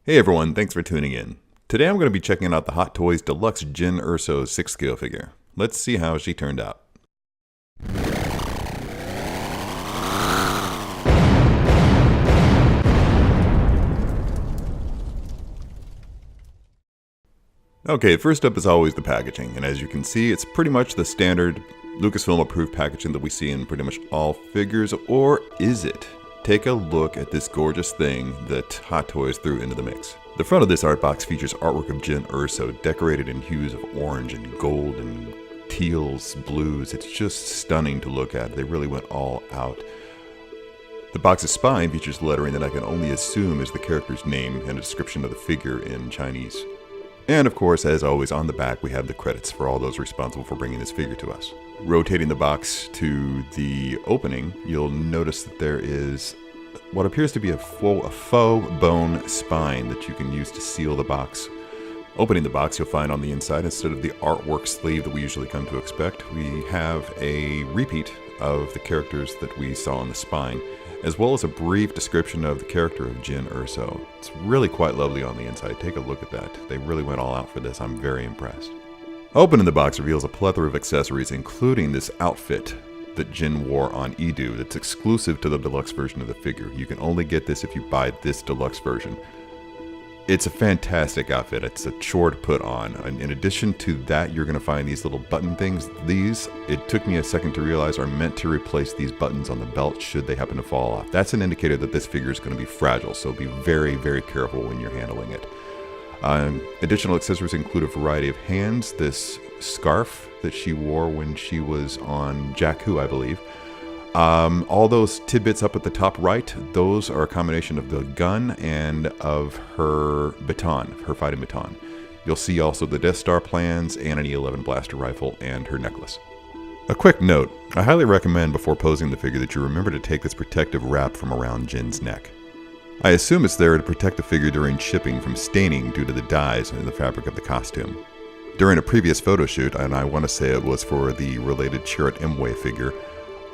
Hey everyone, thanks for tuning in. Today I'm going to be checking out the Hot Toys Deluxe Jyn Erso 6-scale figure. Let's see how she turned out. Okay, first up is always the packaging, and as you can see, it's pretty much the standard Lucasfilm approved packaging that we see in pretty much all figures, or is it? Take a look at this gorgeous thing that Hot Toys threw into the mix. The front of this art box features artwork of Jyn Erso, decorated in hues of orange and gold and teals, blues. It's just stunning to look at. They really went all out. The box's spine features lettering that I can only assume is the character's name and a description of the figure in Chinese. And of course, as always, on the back we have the credits for all those responsible for bringing this figure to us. Rotating the box to the opening, you'll notice that there is what appears to be a faux bone spine that you can use to seal the box. Opening the box, you'll find on the inside, instead of the artwork sleeve that we usually come to expect, we have a repeat of the characters that we saw on the spine, as well as a brief description of the character of Jyn Erso. It's really quite lovely on the inside. Take a look at that. They really went all out for this. I'm very impressed. Opening the box reveals a plethora of accessories, including this outfit that Jyn wore on Edu that's exclusive to the deluxe version of the figure. You can only get this if you buy this deluxe version. It's a fantastic outfit. It's a chore to put on. And in addition to that, you're going to find these little button things. These, it took me a second to realize, are meant to replace these buttons on the belt should they happen to fall off. That's an indicator that this figure is going to be fragile, so be very, very careful when you're handling it. Additional accessories include a variety of hands, this scarf that she wore when she was on Jakku, I believe. All those tidbits up at the top right, those are a combination of the gun and of her baton, her fighting baton. You'll see also the Death Star plans and an E11 blaster rifle and her necklace. A quick note, I highly recommend before posing the figure that you remember to take this protective wrap from around Jyn's neck. I assume it's there to protect the figure during shipping from staining due to the dyes in the fabric of the costume. During a previous photo shoot, and I want to say it was for the related Chirrut Imwe figure,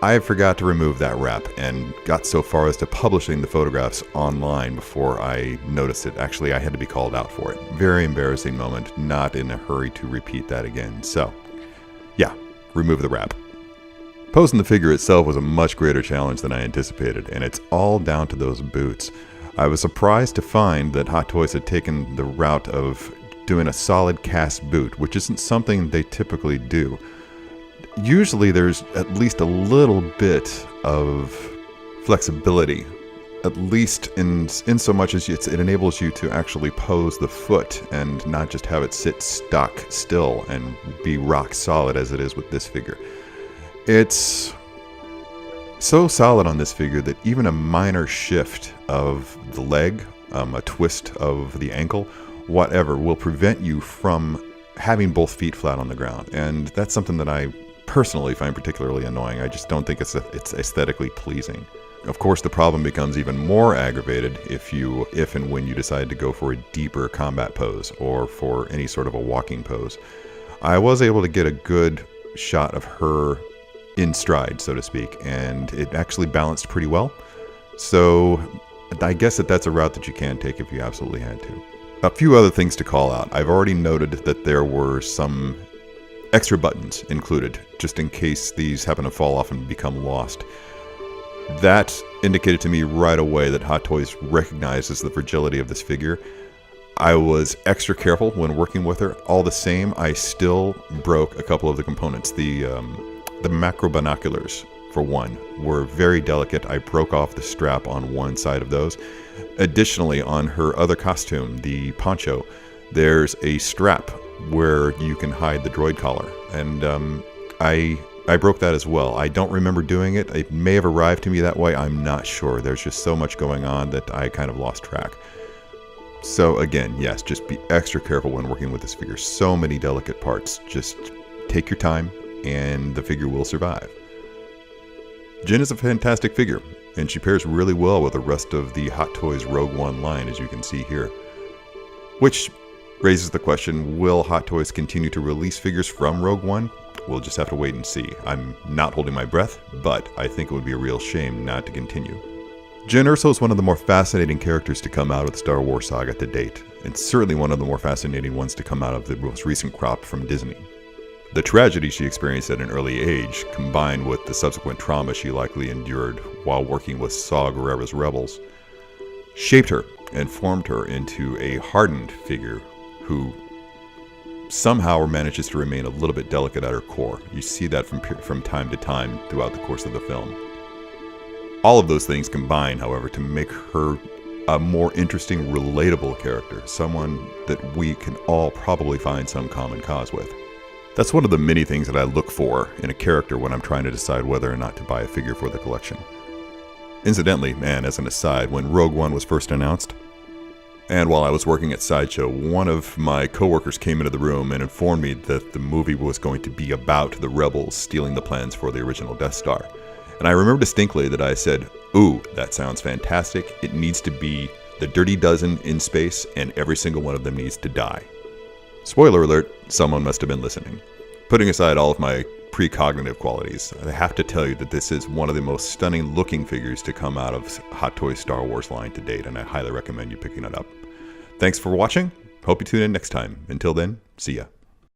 I forgot to remove that wrap and got so far as to publishing the photographs online before I noticed it. Actually, I had to be called out for it. Very embarrassing moment, not in a hurry to repeat that again. So, yeah, remove the wrap. Posing the figure itself was a much greater challenge than I anticipated, and it's all down to those boots. I was surprised to find that Hot Toys had taken the route of doing a solid cast boot, which isn't something they typically do. Usually there's at least a little bit of flexibility, at least in so much as it enables you to actually pose the foot and not just have it sit stock still and be rock solid as it is with this figure. It's so solid on this figure that even a minor shift of the leg, a twist of the ankle, whatever, will prevent you from having both feet flat on the ground. And that's something that I personally find particularly annoying. I just don't think it's aesthetically pleasing. Of course, the problem becomes even more aggravated if and when you decide to go for a deeper combat pose or for any sort of a walking pose. I was able to get a good shot of her in stride, so to speak, and it actually balanced pretty well. So I guess that's a route that you can take if you absolutely had to. A few other things to call out. I've already noted that there were some extra buttons included, just in case these happen to fall off and become lost. That indicated to me right away that Hot Toys recognizes the fragility of this figure. I was extra careful when working with her. All the same, I still broke a couple of the components. The macro binoculars, for one, were very delicate. I broke off the strap on one side of those. Additionally, on her other costume, the poncho, there's a strap where you can hide the droid collar, and I broke that as well. I don't remember doing it. It may have arrived to me that way. I'm not sure. There's just so much going on that I kind of lost track. So again, yes, just be extra careful when working with this figure. So many delicate parts. Just take your time and the figure will survive. Jyn is a fantastic figure, and she pairs really well with the rest of the Hot Toys Rogue One line, as you can see here. Which raises the question, will Hot Toys continue to release figures from Rogue One? We'll just have to wait and see. I'm not holding my breath, but I think it would be a real shame not to continue. Jyn Erso is one of the more fascinating characters to come out of the Star Wars saga to date, and certainly one of the more fascinating ones to come out of the most recent crop from Disney. The tragedy she experienced at an early age, combined with the subsequent trauma she likely endured while working with Saw Gerrera's rebels, shaped her and formed her into a hardened figure who somehow manages to remain a little bit delicate at her core. You see that from time to time throughout the course of the film. All of those things combine, however, to make her a more interesting, relatable character, someone that we can all probably find some common cause with. That's one of the many things that I look for in a character when I'm trying to decide whether or not to buy a figure for the collection. Incidentally, and as an aside, when Rogue One was first announced, and while I was working at Sideshow, one of my coworkers came into the room and informed me that the movie was going to be about the rebels stealing the plans for the original Death Star. And I remember distinctly that I said, "Ooh, that sounds fantastic. It needs to be the Dirty Dozen in space, and every single one of them needs to die." Spoiler alert, someone must have been listening. Putting aside all of my precognitive qualities, I have to tell you that this is one of the most stunning looking figures to come out of Hot Toys Star Wars line to date, and I highly recommend you picking it up. Thanks for watching. Hope you tune in next time. Until then, see ya.